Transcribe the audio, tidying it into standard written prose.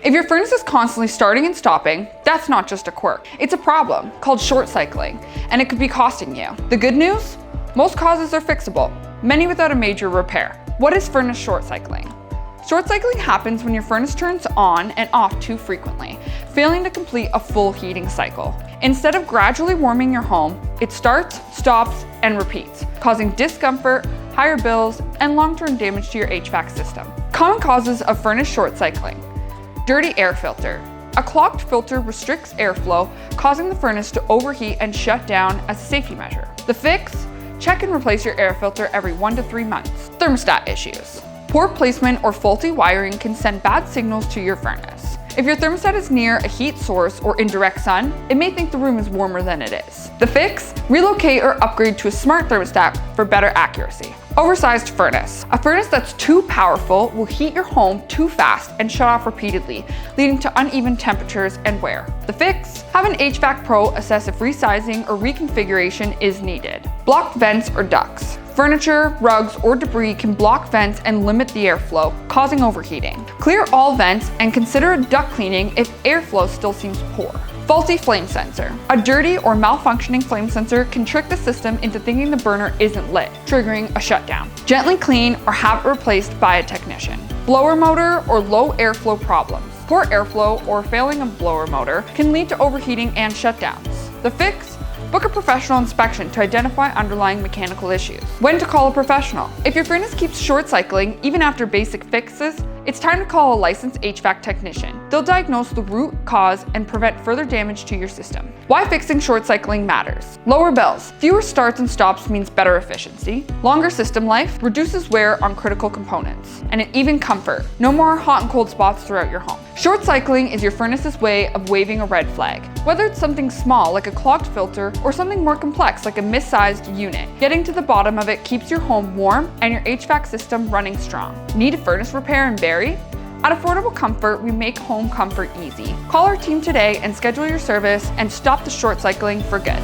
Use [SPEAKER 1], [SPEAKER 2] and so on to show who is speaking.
[SPEAKER 1] If your furnace is constantly starting and stopping, that's not just a quirk. It's a problem called short cycling, and it could be costing you. The good news? Most causes are fixable, many without a major repair. What is furnace short cycling? Short cycling happens when your furnace turns on and off too frequently, failing to complete a full heating cycle. Instead of gradually warming your home, it starts, stops, and repeats, causing discomfort, higher bills, and long-term damage to your HVAC system. Common causes of furnace short cycling. Dirty air filter. A clogged filter restricts airflow, causing the furnace to overheat and shut down as a safety measure. The fix? Check and replace your air filter every 1 to 3 months. Thermostat issues. Poor placement or faulty wiring can send bad signals to your furnace. If your thermostat is near a heat source or in direct sun, it may think the room is warmer than it is. The fix? Relocate or upgrade to a smart thermostat for better accuracy. Oversized furnace. A furnace that's too powerful will heat your home too fast and shut off repeatedly, leading to uneven temperatures and wear. The fix? Have an HVAC pro assess if resizing or reconfiguration is needed. Blocked vents or ducts. Furniture, rugs, or debris can block vents and limit the airflow, causing overheating. Clear all vents and consider a duct cleaning if airflow still seems poor. Faulty flame sensor. A dirty or malfunctioning flame sensor can trick the system into thinking the burner isn't lit, triggering a shutdown. Gently clean or have it replaced by a technician. Blower motor or low airflow problems. Poor airflow or failing a blower motor can lead to overheating and shutdowns. The fix? Book a professional inspection to identify underlying mechanical issues. When to call a professional. If your furnace keeps short cycling even after basic fixes, it's time to call a licensed HVAC technician. They'll diagnose the root cause and prevent further damage to your system. Why fixing short cycling matters. Lower bills. Fewer starts and stops means better efficiency. Longer system life reduces wear on critical components. And an even comfort. No more hot and cold spots throughout your home. Short cycling is your furnace's way of waving a red flag. Whether it's something small like a clogged filter or something more complex like a missized unit, getting to the bottom of it keeps your home warm and your HVAC system running strong. Need a furnace repair in Barrie? At Affordable Comfort, we make home comfort easy. Call our team today and schedule your service and stop the short cycling for good.